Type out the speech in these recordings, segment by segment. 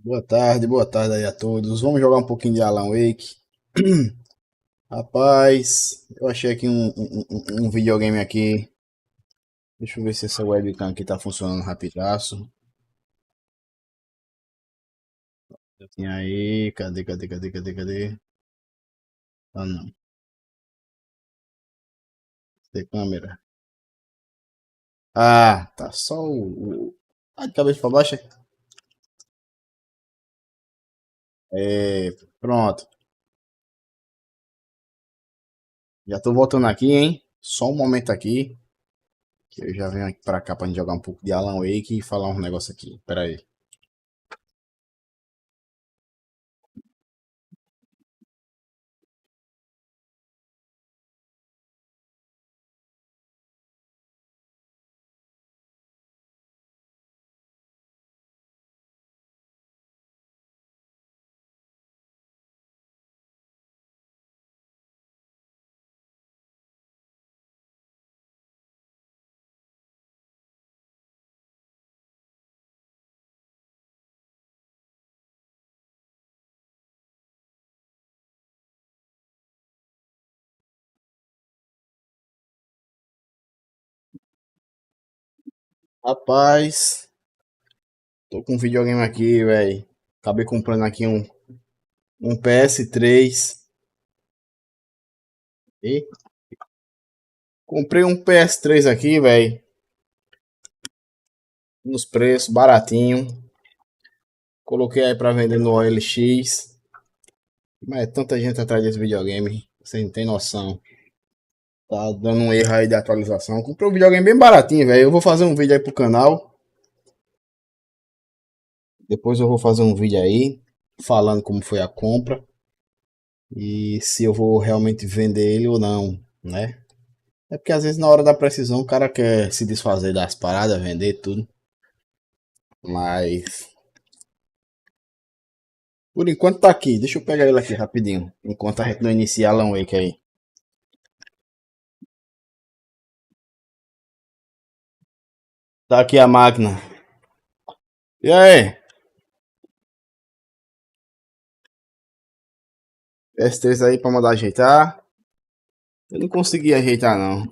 Boa tarde aí a todos. Vamos jogar um pouquinho de Alan Wake. Rapaz, eu achei aqui um videogame aqui. Deixa eu ver se essa webcam aqui tá funcionando rapidaço. Já tinha aí, cadê? Ah não, tem câmera. Ah, tá só Ah, de cabeça pra baixo. Pronto. Já tô voltando aqui, hein? Só um momento aqui, que eu já venho aqui pra cá pra gente jogar um pouco de Alan Wake e falar um negócio aqui. Pera aí. Rapaz, tô com um videogame aqui, velho. Acabei comprando aqui um PS3. E comprei um PS3 aqui, velho. Nos preços, baratinho. Coloquei aí pra vender no OLX. Mas é tanta gente atrás desse videogame. Você não tem noção. Tá dando um erro aí de atualização. Comprei um videogame bem baratinho, velho. Eu vou fazer um vídeo aí pro canal. Depois eu vou fazer um vídeo aí falando como foi a compra e se eu vou realmente vender ele ou não, né? É porque às vezes na hora da precisão o cara quer se desfazer das paradas, vender tudo. Mas por enquanto tá aqui. Deixa eu pegar ele aqui rapidinho. Enquanto a gente não inicia Alan Wake aí. Tá aqui a máquina. E aí? S3 aí pra mandar ajeitar. Eu não consegui ajeitar não.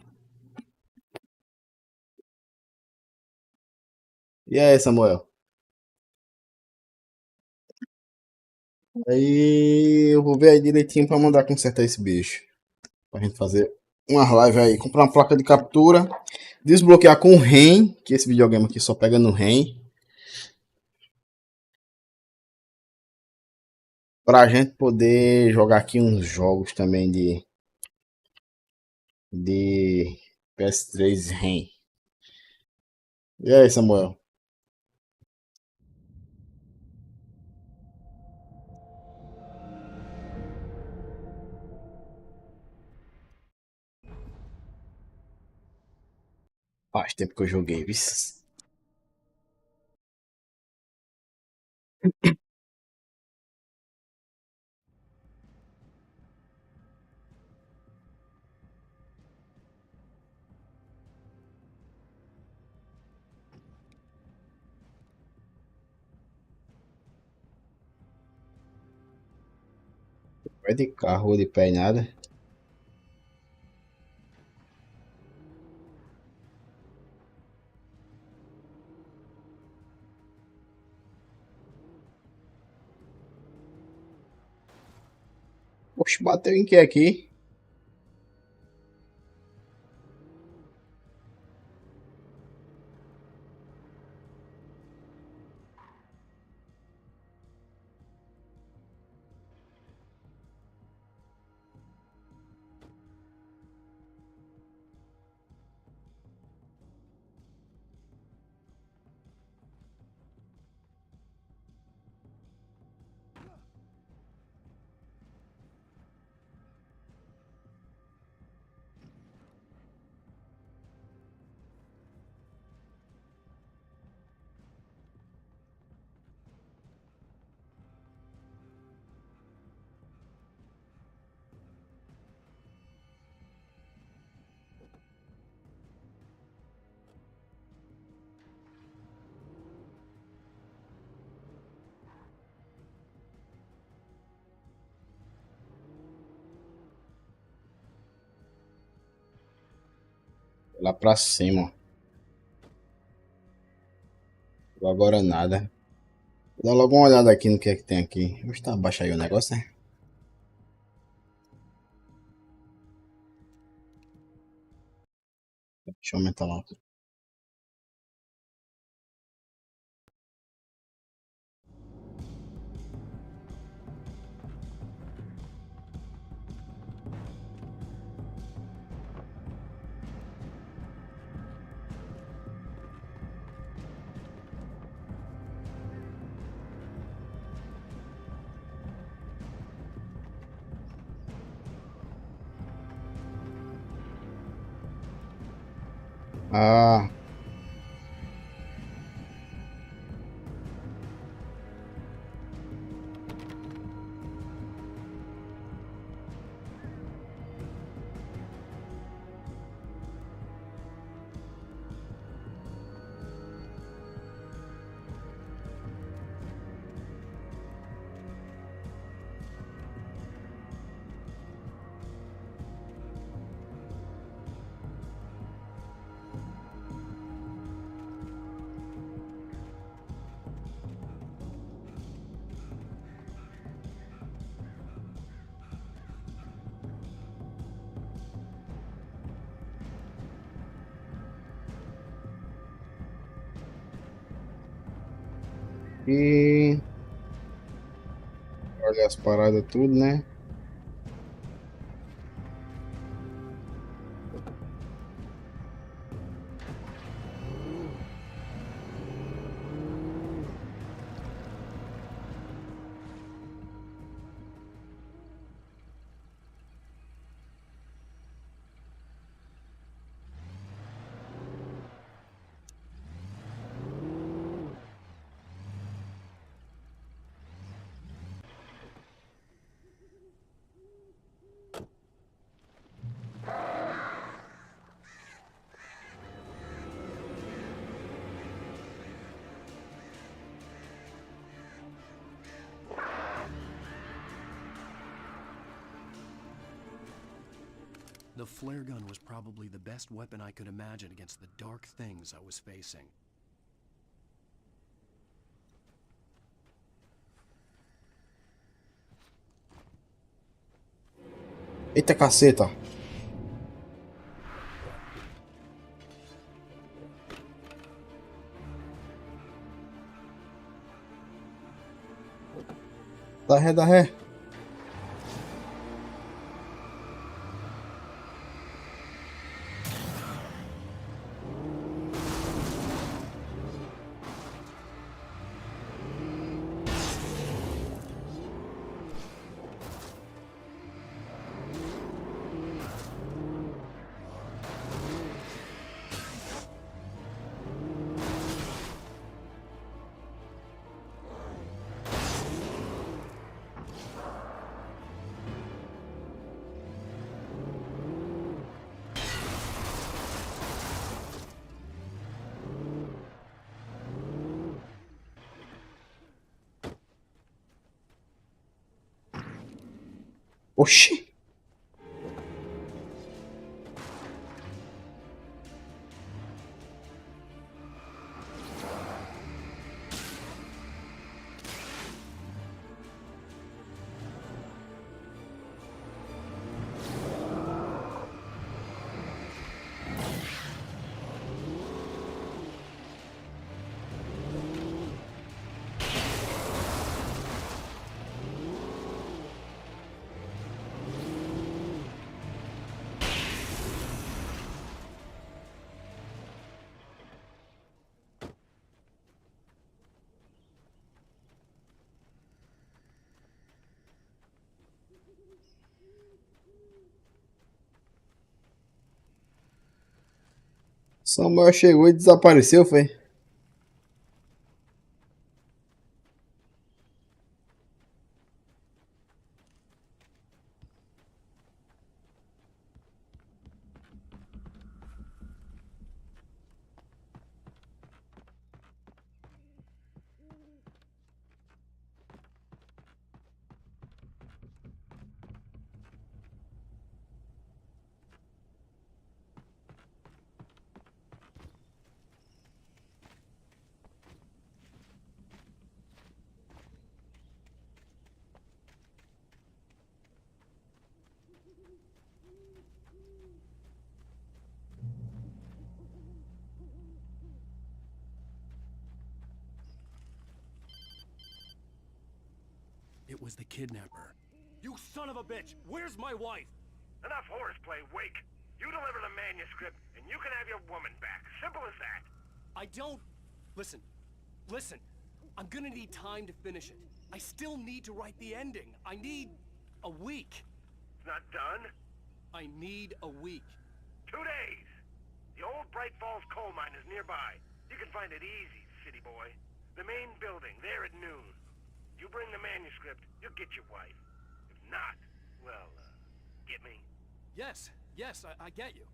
E aí, Samuel? Aí eu vou ver aí direitinho pra mandar consertar esse bicho. Pra gente fazer umas lives aí. Comprar uma placa de captura. Desbloquear com o REM. Que esse videogame aqui só pega no REM. Pra gente poder jogar aqui uns jogos também de PS3 REM. E aí, Samuel? Faz tempo que eu joguei, viu? Vai de carro ou de pé e nada. Oxe, bateu em que aqui? Lá pra cima. Agora nada. Vou dar logo uma olhada aqui no que é que tem aqui. Vou estar abaixo aí o negócio, né? Deixa eu aumentar lá. Ah, e olha as paradas tudo, né? The flare gun was probably the best weapon I could imagine against the dark things I was facing. Eita caceta. Dá ré, dá ré. Oxi. Samuel chegou e desapareceu, foi? it was the kidnapper. You son of a bitch! Where's my wife? Enough horseplay, Wake. You deliver the manuscript, and you can have your woman back. Simple as that. I don't... Listen. Listen. I'm gonna need time to finish it. I still need to write the ending. I need... a week. It's not done. I need a week. 2 days. The old Bright Falls coal mine is nearby. You can find it easy, city boy. The main building, there at noon. You bring the manuscript, you'll get your wife. If not, well, get me? Yes, I get you.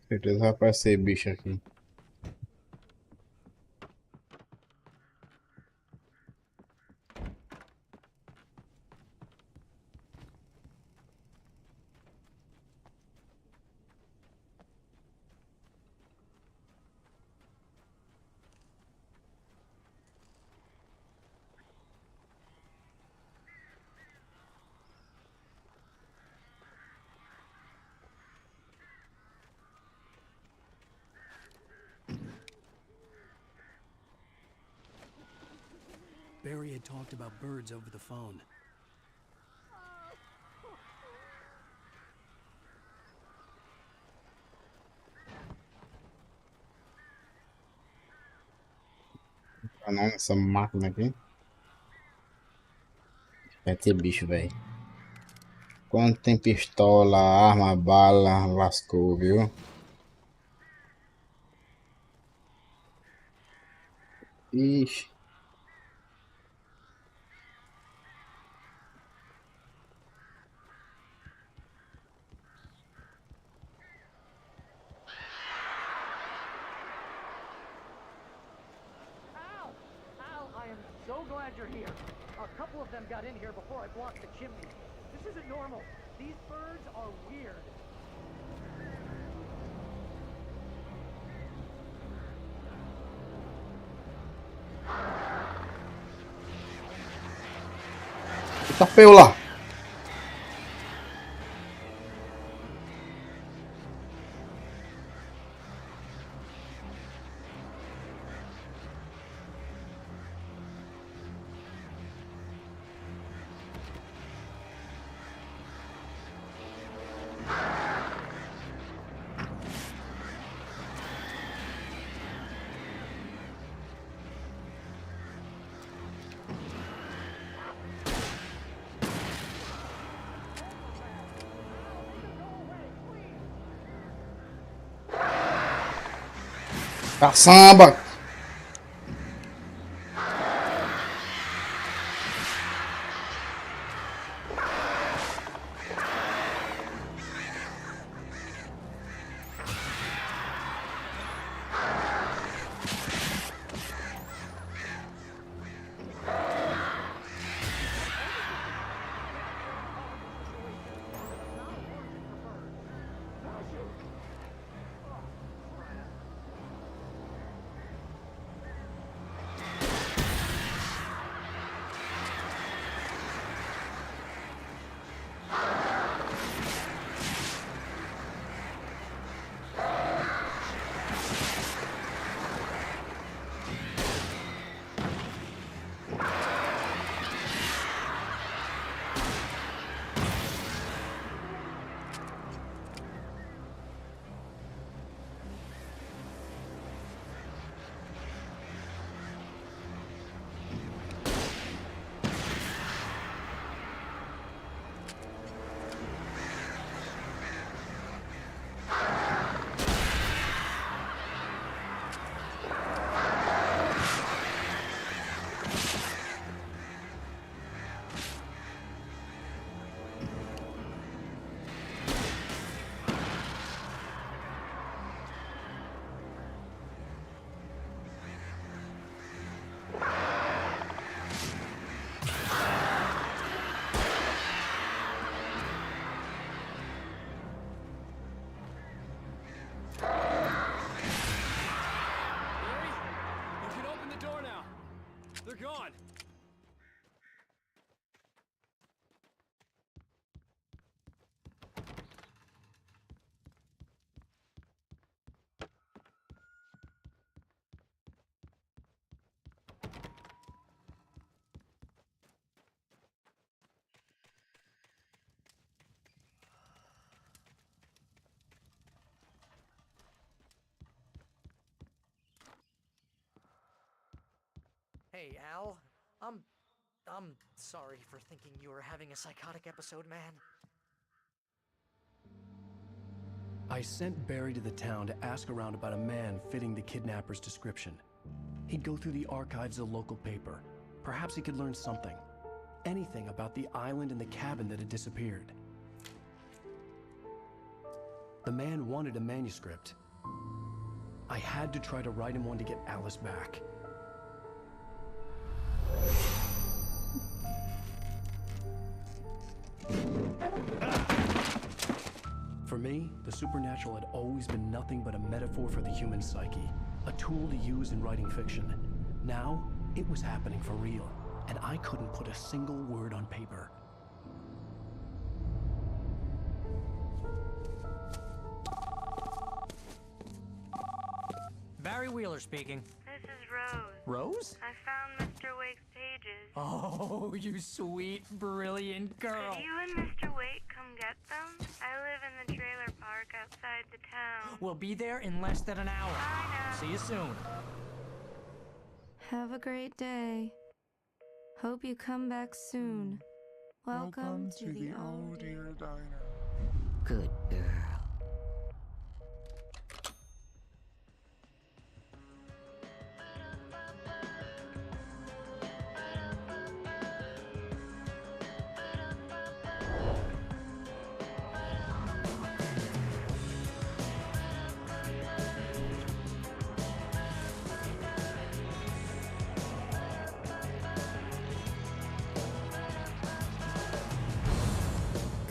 Certeza vai aparecer bicho aqui. Barry had talked about birds over the phone. Ah, não, essa máquina aqui. Vai ter bicho, velho. Quando tem pistola, arma, bala, lascou, viu? Ixi. Al! Al, I am so glad you're here. A couple of them got in here before I blocked the chimney. This isn't normal. These birds are weird. Tá feio lá. Caçamba! Hey, Al. I'm sorry for thinking you were having a psychotic episode, man. I sent Barry to the town to ask around about a man fitting the kidnapper's description. He'd go through the archives of the local paper. Perhaps he could learn something. Anything about the island and the cabin that had disappeared. The man wanted a manuscript. I had to try to write him one to get Alice back. For me, the supernatural had always been nothing but a metaphor for the human psyche, a tool to use in writing fiction. Now, it was happening for real, and I couldn't put a single word on paper. Barry Wheeler speaking. This is Rose. Rose? I found Mr. Wake's pages. Oh, you sweet, brilliant girl. Could you and Mr. Wake come get them? I live in the trailer park outside the town. We'll be there in less than an hour. I know. See you soon. Have a great day. Hope you come back soon. Welcome to the old dear diner. Good girl.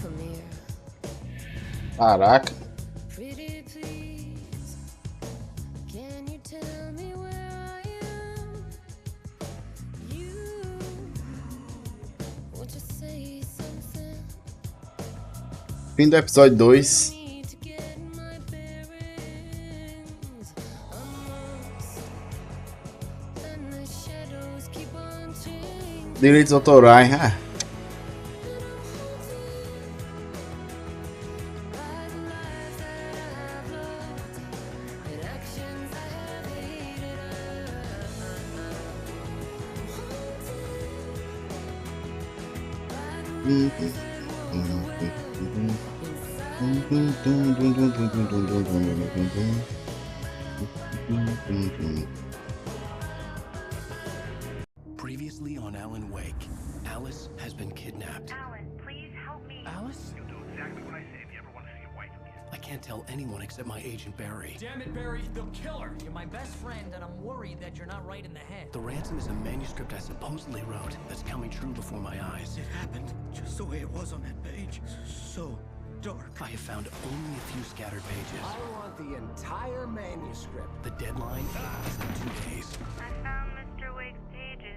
Come here. Caraca. Pretty please. Can you tell me where I am? You. Won't you say something? Fim do episódio 2. Need to get my bearings amongst. And the shadows keep on changing. Direitos autorais. Ah, Previously on Alan Wake, Alice has been kidnapped. Alan, please help me. Alice? You'll do exactly what I say if you ever want to see your wife again. I can't tell anyone except my agent Barry. Damn it, Barry, they'll kill her. You're my best friend, and I'm worried that you're not right in the head. The ransom is a manuscript I supposedly wrote that's coming true before my eyes. It happened just the way it was on that page. So dark. I have found only a few scattered pages. I want the entire manuscript. The deadline is in 2 days. I found Mr. Wake's pages.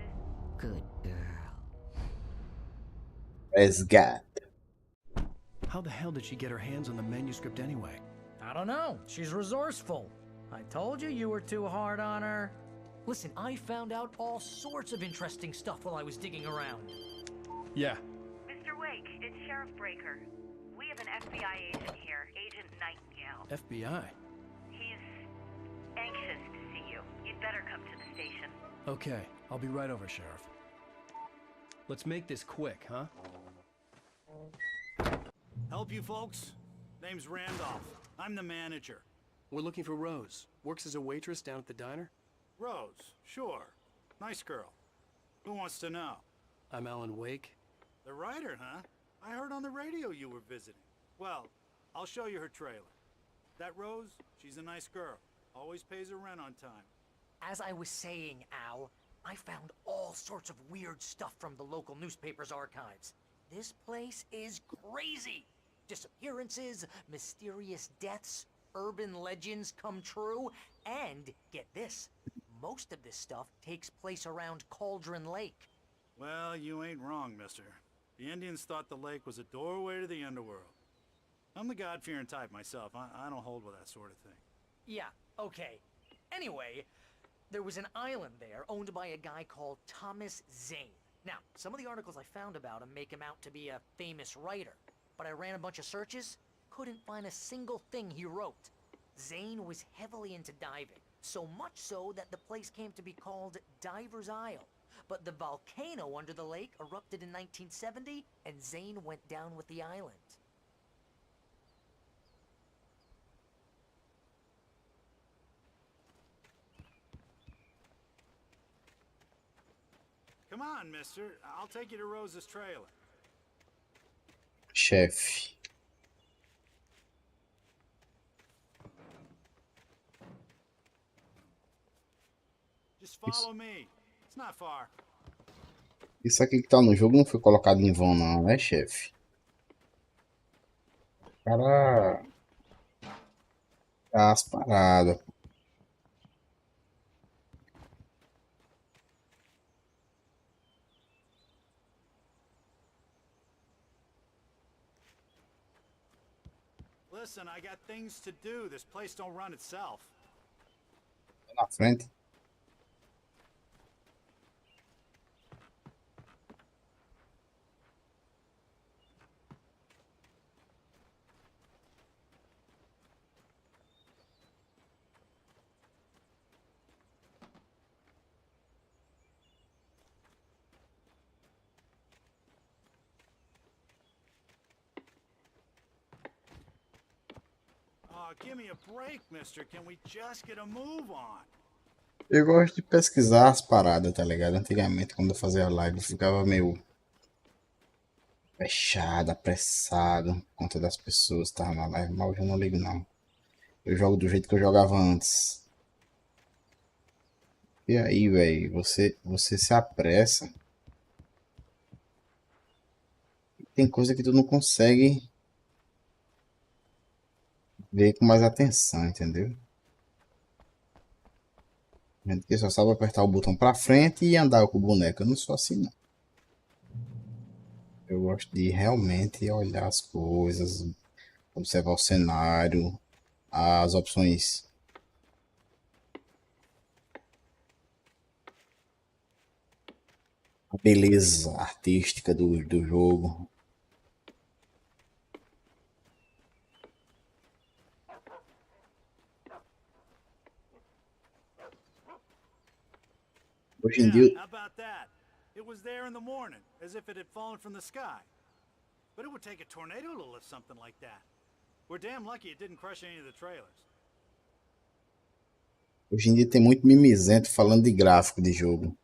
Good girl. resgate. How the hell did she get her hands on the manuscript anyway? I don't know. She's resourceful. I told you you were too hard on her. Listen, I found out all sorts of interesting stuff while I was digging around. Yeah. Mr. Wake, it's Sheriff Breaker. We have an FBI agent here, Agent Nightingale. FBI. He's anxious to see you. You'd better come to the station. Okay, I'll be right over, Sheriff. Let's make this quick, huh? Help you folks? Name's Randolph. I'm the manager. We're looking for Rose. Works as a waitress down at the diner. Rose, sure. Nice girl. Who wants to know? I'm Alan Wake. The writer, huh? I heard on the radio you were visiting. Well, I'll show you her trailer. That Rose, she's a nice girl. Always pays her rent on time. As I was saying, Al, I found all sorts of weird stuff from the local newspaper's archives. This place is crazy. Disappearances, mysterious deaths, urban legends come true, and get this, most of this stuff takes place around Cauldron Lake. Well, you ain't wrong, mister. The Indians thought the lake was a doorway to the underworld. I'm the God-fearing type myself. I don't hold with that sort of thing. Yeah, okay. Anyway, there was an island there owned by a guy called Thomas Zane. Now, some of the articles I found about him make him out to be a famous writer, but I ran a bunch of searches, couldn't find a single thing he wrote. Zane was heavily into diving, so much so that the place came to be called Diver's Isle. but the volcano under the lake erupted in 1970, and Zane went down with the island. Come on, mister. I'll take you to Rose's trailer. Chefe. Just follow me. It's not far. Isso aqui que tá no jogo não foi colocado em vão, não, né, chefe? Para as paradas. Listen, I got things to do. This place don't run itself. Na frente. Oh, give me a break, mister. Can we just get a move on? Eu gosto de pesquisar as paradas, tá ligado? Antigamente, quando eu fazia live, eu ficava meio fechado, apressado, por conta das pessoas que estavam na live, mas hoje eu não ligo, não. Eu jogo do jeito que eu jogava antes. E aí, velho, você se apressa. Tem coisa que tu não consegue ver com mais atenção, entendeu? Gente que só sabe apertar o botão pra frente e andar com o boneco. Eu não sou assim, não. Eu gosto de realmente olhar as coisas, observar o cenário, as opções. A beleza artística do jogo. Hoje em Yeah, dia, how about that? It was there in the morning, as if it had fallen from the sky. But it would take a tornado to lift something like that. We're damn lucky it didn't crush any of the trailers. hoje em dia tem muito mimizento falando de gráfico de jogo.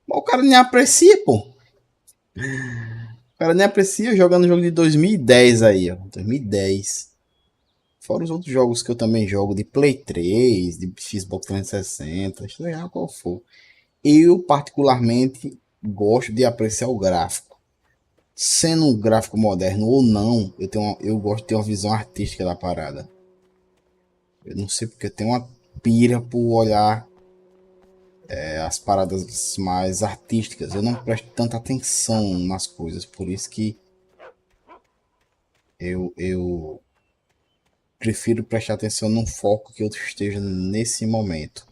Mas o cara nem aprecia, pô. O cara nem aprecia jogando jogo de 2010 aí, ó. 2010. Fora os outros jogos que eu também jogo de Play 3, de Xbox 360, seja qual for. Eu, particularmente, gosto de apreciar o gráfico. Sendo um gráfico moderno ou não, eu gosto de ter uma visão artística da parada. Eu não sei porque eu tenho uma pira por olhar as paradas mais artísticas. Eu não presto tanta atenção nas coisas, por isso que eu prefiro prestar atenção num foco que eu esteja nesse momento.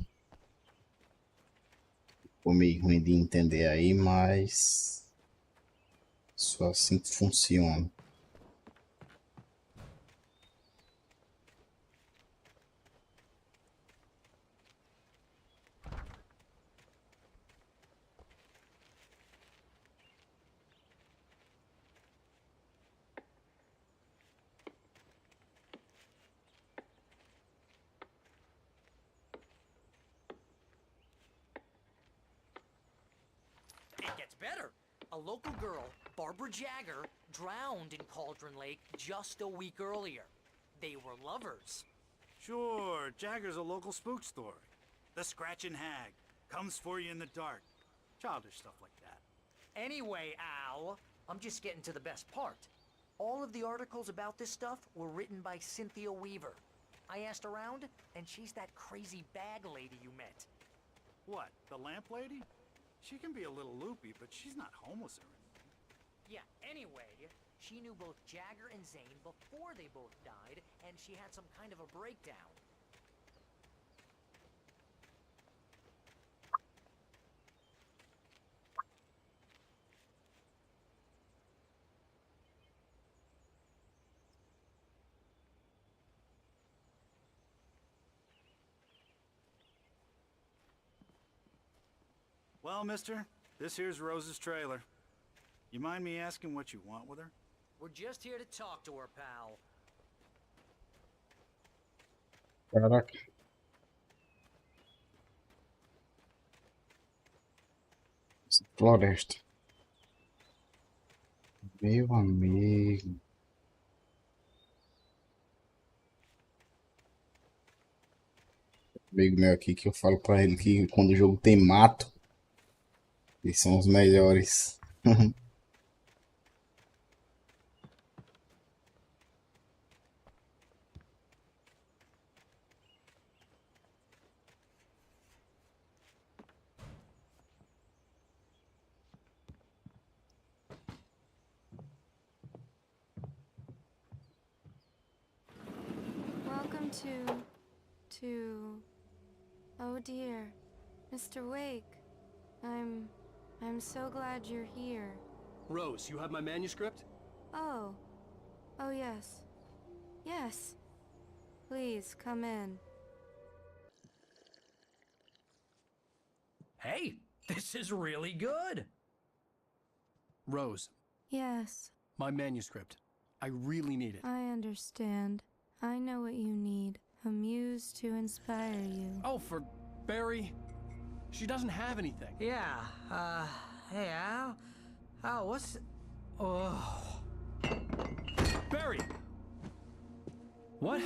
Ficou meio ruim de entender aí, mas só assim que funciona. It gets better. A local girl, Barbara Jagger, drowned in Cauldron Lake just a week earlier. They were lovers. Sure, Jagger's a local spook story. The Scratching Hag comes for you in the dark. Childish stuff like that. Anyway, Al, I'm just getting to the best part. All of the articles about this stuff were written by Cynthia Weaver. I asked around, and she's that crazy bag lady you met. What, the lamp lady? She can be a little loopy, but she's not homeless or anything. Yeah, anyway, she knew both Jagger and Zane before they both died, and she had some kind of a breakdown. Well, mister, this here's Rose's trailer. You mind me asking what you want with her? We're just here to talk to her, pal. Caraca. Essa floresta. Meu amigo. Amigo meu aqui que eu falo pra ele que quando o jogo tem mato, eles são os melhores. Welcome to... Oh dear, Mr. Wake. I'm so glad you're here. Rose, you have my manuscript? Oh. Oh yes. Yes. Please, come in. Hey, this is really good. Rose, Yes, my manuscript. I really need it. I understand. I know what you need. A muse to inspire you. Oh, for Barry? She doesn't have anything. Yeah, hey, Al? Al, what's... Oh... Barry! What?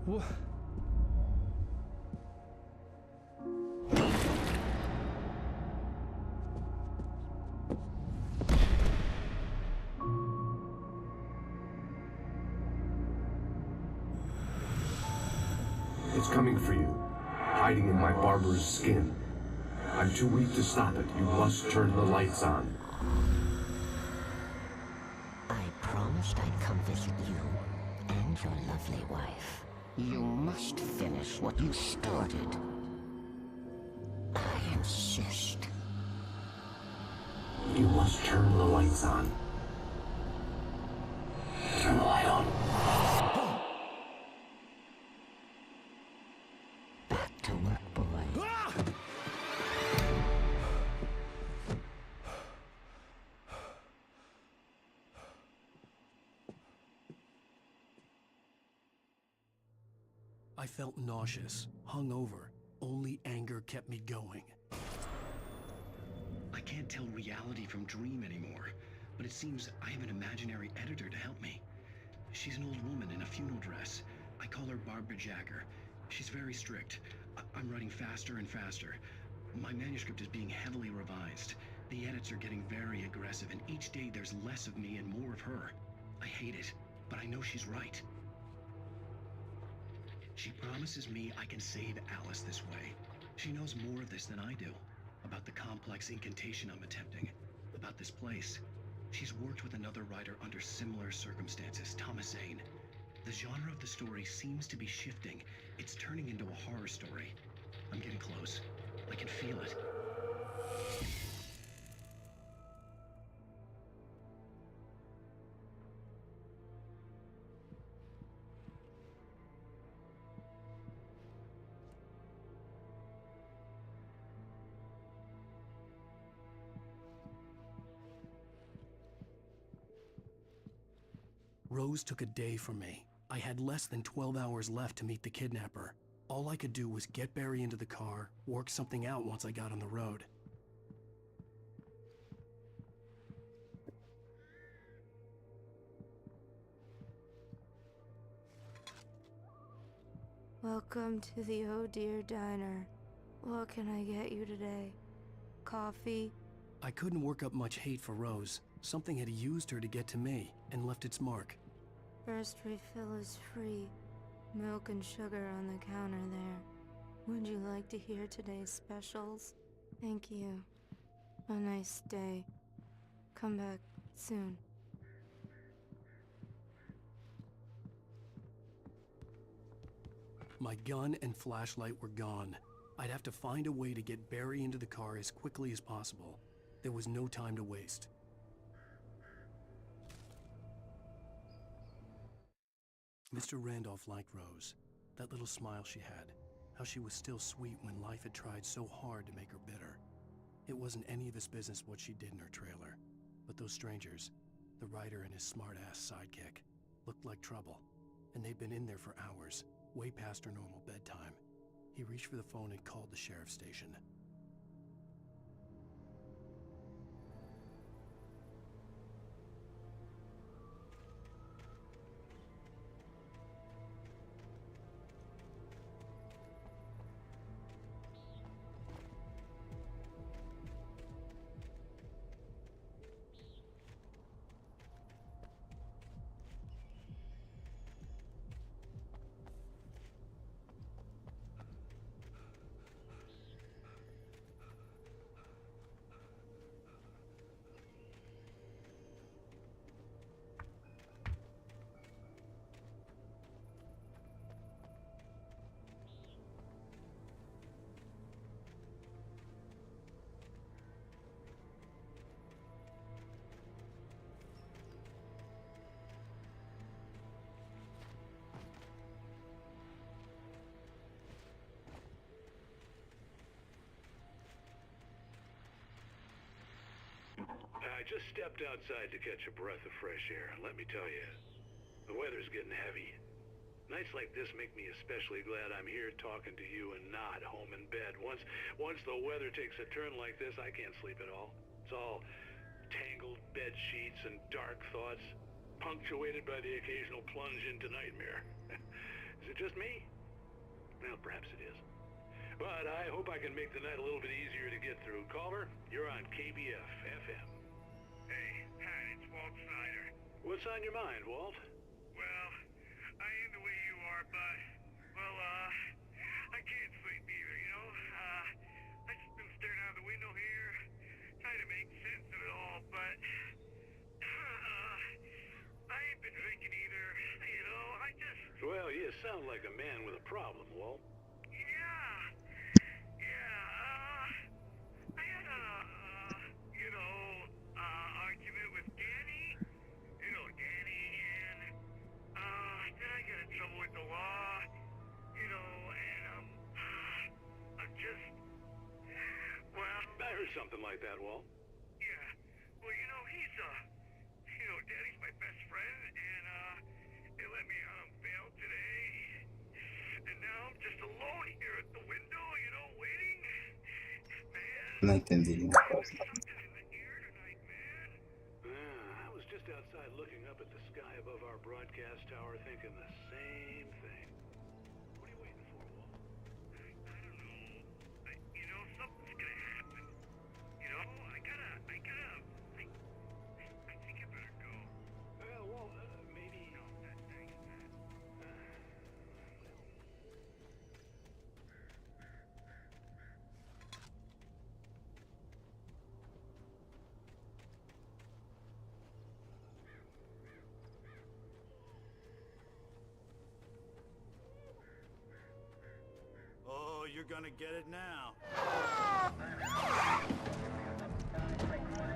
What? It's coming for you, hiding in my barber's skin. I'm too weak to stop it. You must turn the lights on. I promised I'd come visit you and your lovely wife. You must finish what you started. I insist. You must turn the lights on. Turn the light on. Back to work, boy. I felt nauseous, hungover. Only anger kept me going. I can't tell reality from dream anymore, but it seems I have an imaginary editor to help me. She's an old woman in a funeral dress. I call her Barbara Jagger. She's very strict. I'm writing faster and faster. My manuscript is being heavily revised. The edits are getting very aggressive, and each day there's less of me and more of her. I hate it, but I know she's right. She promises me I can save Alice this way. She knows more of this than I do. About the complex incantation I'm attempting. About this place. She's worked with another writer under similar circumstances, Thomas Zane. The genre of the story seems to be shifting. It's turning into a horror story. I'm getting close. I can feel it. Rose took a day from me. I had less than 12 hours left to meet the kidnapper. All I could do was get Barry into the car, work something out once I got on the road. Welcome to the Oh Dear Diner. What can I get you today? Coffee? I couldn't work up much hate for Rose. Something had used her to get to me and left its mark. First refill is free. Milk and sugar on the counter there. Would you like to hear today's specials? Thank you. A nice day. Come back soon. My gun and flashlight were gone. I'd have to find a way to get Barry into the car as quickly as possible. There was no time to waste. Mr. Randolph liked Rose. That little smile she had. How she was still sweet when life had tried so hard to make her bitter. It wasn't any of his business what she did in her trailer, but those strangers, the writer and his smart-ass sidekick, looked like trouble, and they'd been in there for hours, way past her normal bedtime. He reached for the phone and called the sheriff's station. I just stepped outside to catch a breath of fresh air, and let me tell you, the weather's getting heavy. Nights like this make me especially glad I'm here talking to you and not home in bed. Once the weather takes a turn like this, I can't sleep at all. It's all tangled bed sheets and dark thoughts, punctuated by the occasional plunge into nightmare. Is it just me? Well, perhaps it is. But I hope I can make the night a little bit easier to get through. Caller, you're on KBF FM. Hey, Pat, it's Walt Snyder. What's on your mind, Walt? Well, I ain't the way you are, but, well, I can't sleep either, you know? I just been staring out the window here, trying to make sense of it all, but, I ain't been drinking either, you know? Well, you sound like a man with a problem, Walt. Argument with Danny, and, then I got in trouble with the law, and, I'm just, well... I heard something like that, Walt. Yeah, well, he's, Danny's my best friend, and, they let me out on bail today, and now I'm just alone here at the window, waiting, man... No entendí. I was just outside looking up at the sky above our broadcast tower thinking the same thing. What are you waiting for, Walt? I don't know. Something's gonna happen. I think I better go. Walt, maybe... No, thanks, man. Oh, you're gonna get it now.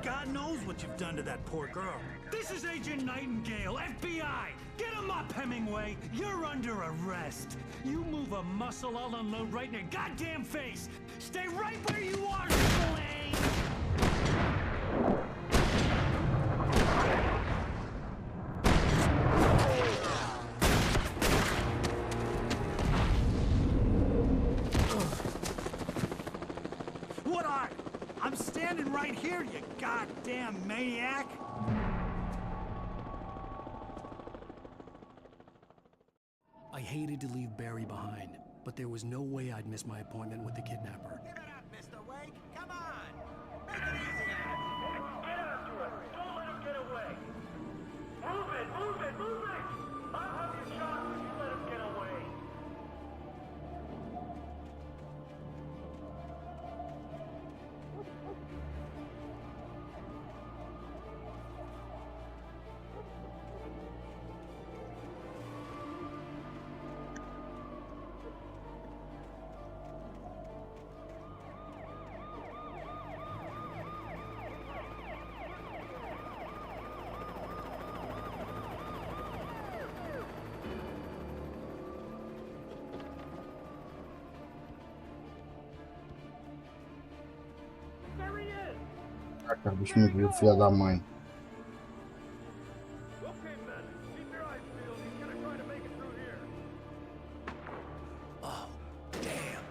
God knows what you've done to that poor girl. This is Agent Nightingale, FBI! Get him up, Hemingway! You're under arrest! You move a muscle, I'll unload right in your goddamn face! Stay right where you are, Spillane! What are you? I'm standing right here, you goddamn maniac! I hated to leave Barry behind, but there was no way I'd miss my appointment with the kidnapper. Give it up, Mr. Wake! Come on! Make it easy on him! Get after it! Don't let him get away! Move it! I'll have you shot if you let him get away! Caraca, o bicho me viu, filha da mãe. Oh, damn.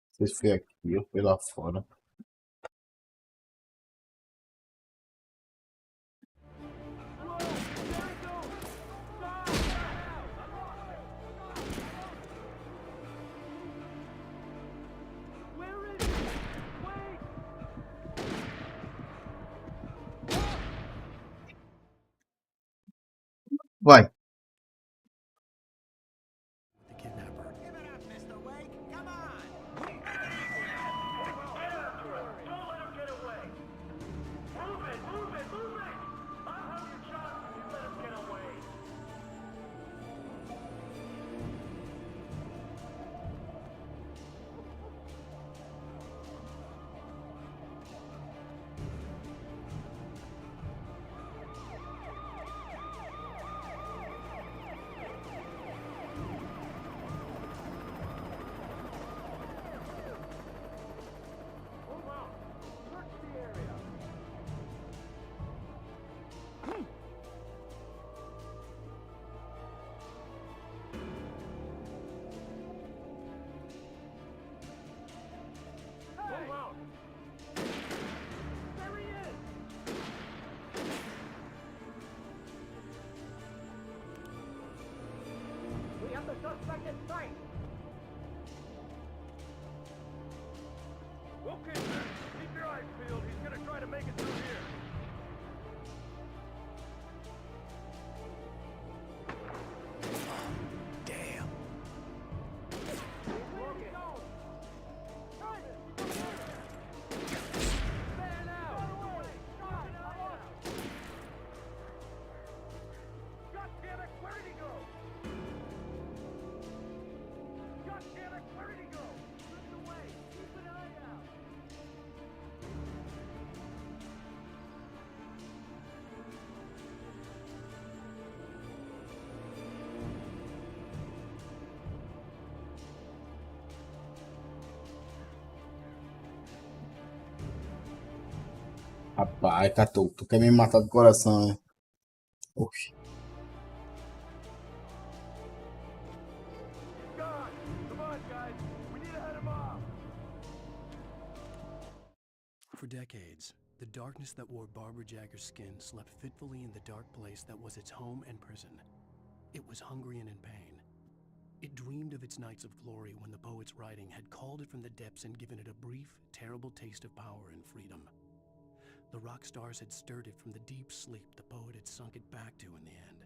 Não sei se foi aqui ou foi lá fora. Vai. The kidnapper. Give it up, Mr. Wake. Come on. Don't let him get away. Move it, move it, move it. I'll have you shot if you let him get away. Move out. Search the area. Move out. There he is. We have the suspect in sight. Okay, sir. Keep your eyes peeled. He's gonna try to make it through here. Damn. Where he going? Man out. God damn it, where did he go? God damn it, where did he go? Slip away. Keep an eye out. Rapaz, Catu, tu quer me matar do coração, né? Oxi. He's gone. Come on, guys. We need to head him off. For decades, the darkness that wore Barbara Jagger's skin slept fitfully in the dark place that was its home and prison. It was hungry and in pain. It dreamed of its nights of glory when the poet's writing had called it from the depths and given it a brief, terrible taste of power and freedom. The rock stars had stirred it from the deep sleep the poet had sunk it back to in the end.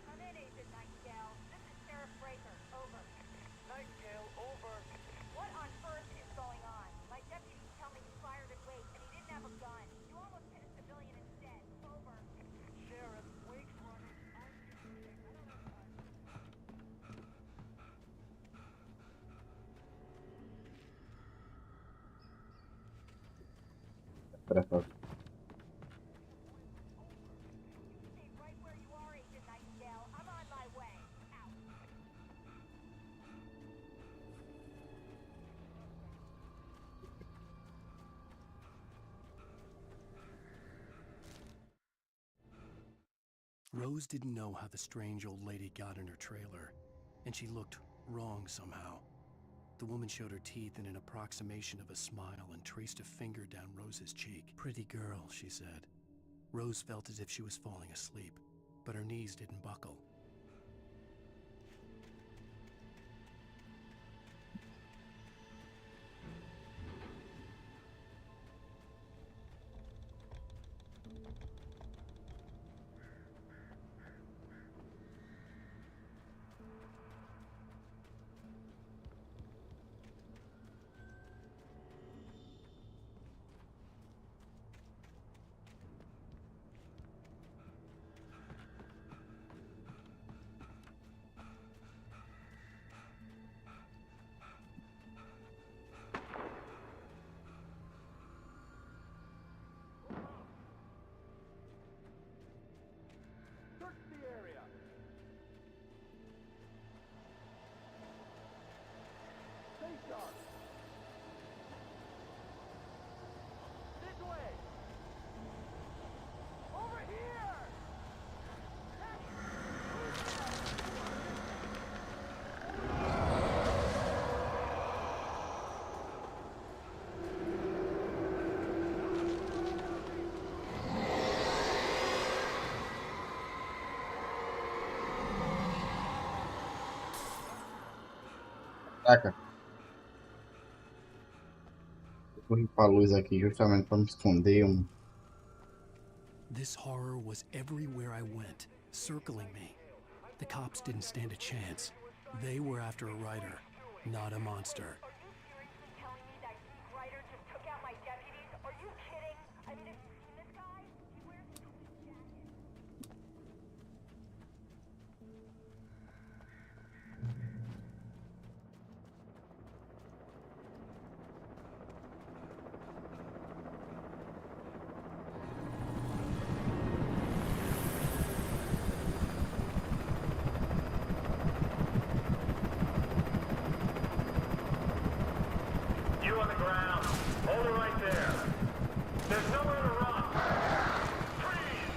Come in, Agent Nightingale. This is Sheriff Breaker. Over. Nightingale, over. What on earth is going on? My deputies tell me he fired at Wake and he didn't have a gun. You almost hit a civilian instead. Over. Sheriff, Wake's running. I'm shooting. I don't have time. Stay right where you are, Agent Nightingale. I'm on my way. Out. Rose didn't know how the strange old lady got in her trailer, and she looked wrong somehow. The woman showed her teeth in an approximation of a smile and traced a finger down Rose's cheek. "Pretty girl," she said. Rose felt as if she was falling asleep, but her knees didn't buckle. This way! Over here! Caraca. Eu corri pra luz aqui justamente pra me esconder. This horror was everywhere I went, circling me. The cops didn't stand a chance. They were after a writer, not a monster. Telling me that Ryder just took out my deputies? Are you kidding? I mean, have you seen this guy? He wears a police jacket. You on the ground. Hold it right there. There's nowhere to run. Freeze!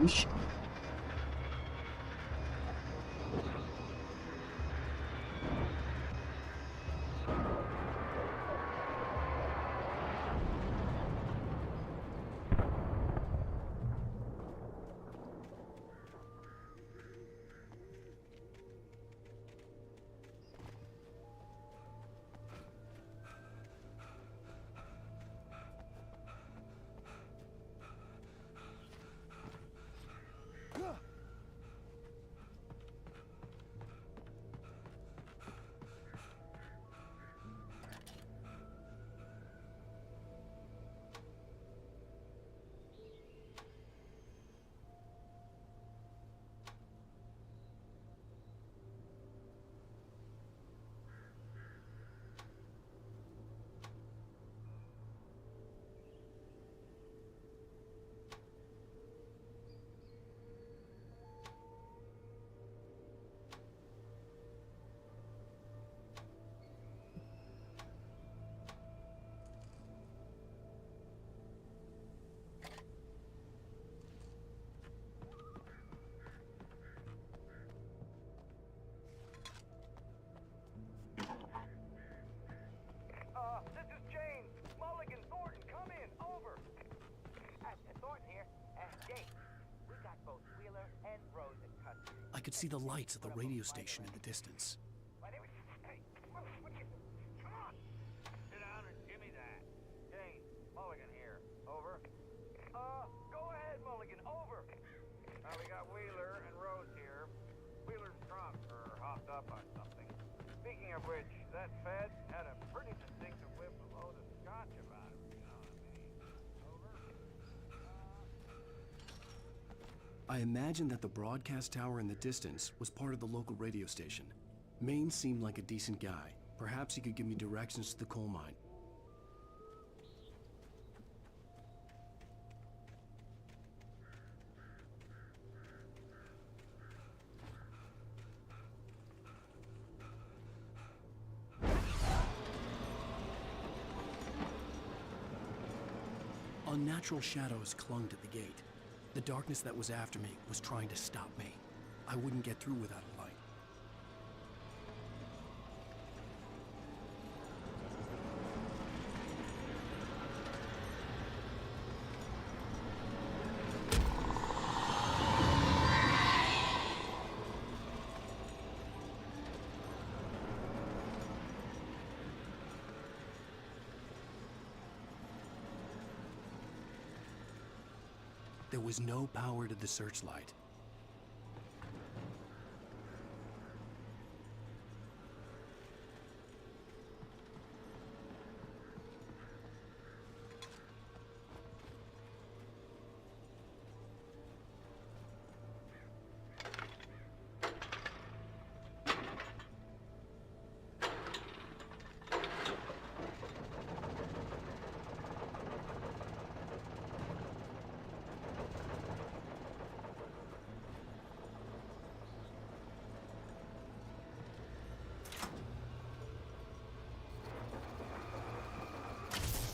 Ixi. This is James. Mulligan, Thornton, come in. Over. Thornton here. Jake, we got both Wheeler and Rose in custody. I could see the lights of the radio station in the distance. Hey, come on. Sit down and give me that. James, Mulligan here. Over. Go ahead, Mulligan. Over. We got Wheeler and Rose here. Wheeler's drunk or hopped up on something. Speaking of which, that Fed had a pretty distinctive whip of load of scotch about him, you know what I mean? Over. I imagined that the broadcast tower in the distance was part of the local radio station. Maine seemed like a decent guy. Perhaps he could give me directions to the coal mine. Unnatural shadows clung to the gate. The darkness that was after me was trying to stop me. I wouldn't get through without a light. There was no power to the searchlight.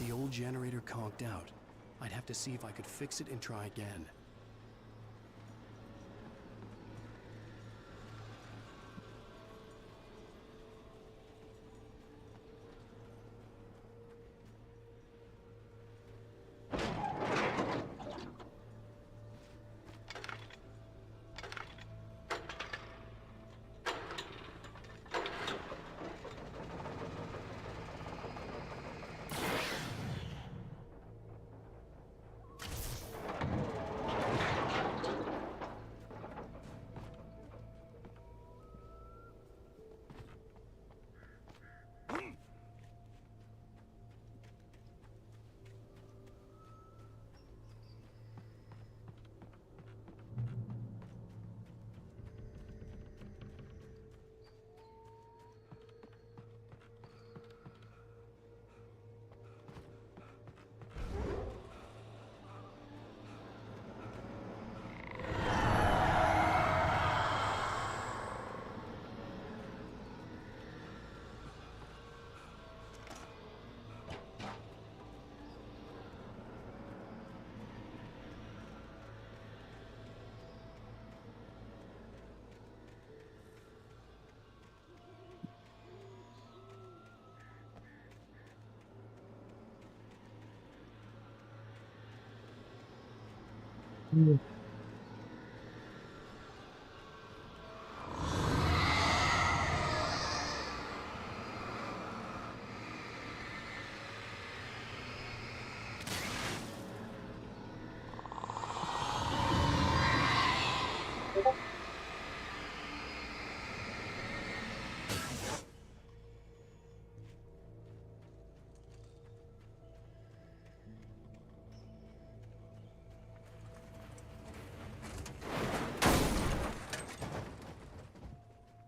The old generator conked out. I'd have to see if I could fix it and try again.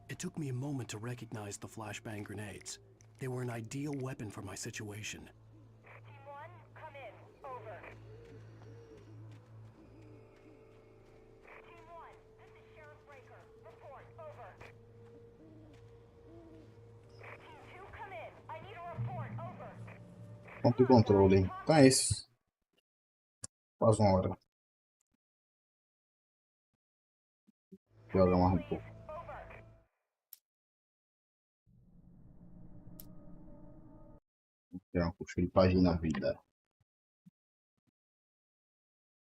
It took me a moment to recognize the flashbang grenades. They were an ideal weapon for my situation. Team 1, come in. Over. Team 1, this is Sheriff Breaker. Report. Over. Team 2, come in. I need a report. Over. Ponto de controle. Então é isso. Quase uma hora. Joga mais um pouco. Tirar um cochilo de página na vida.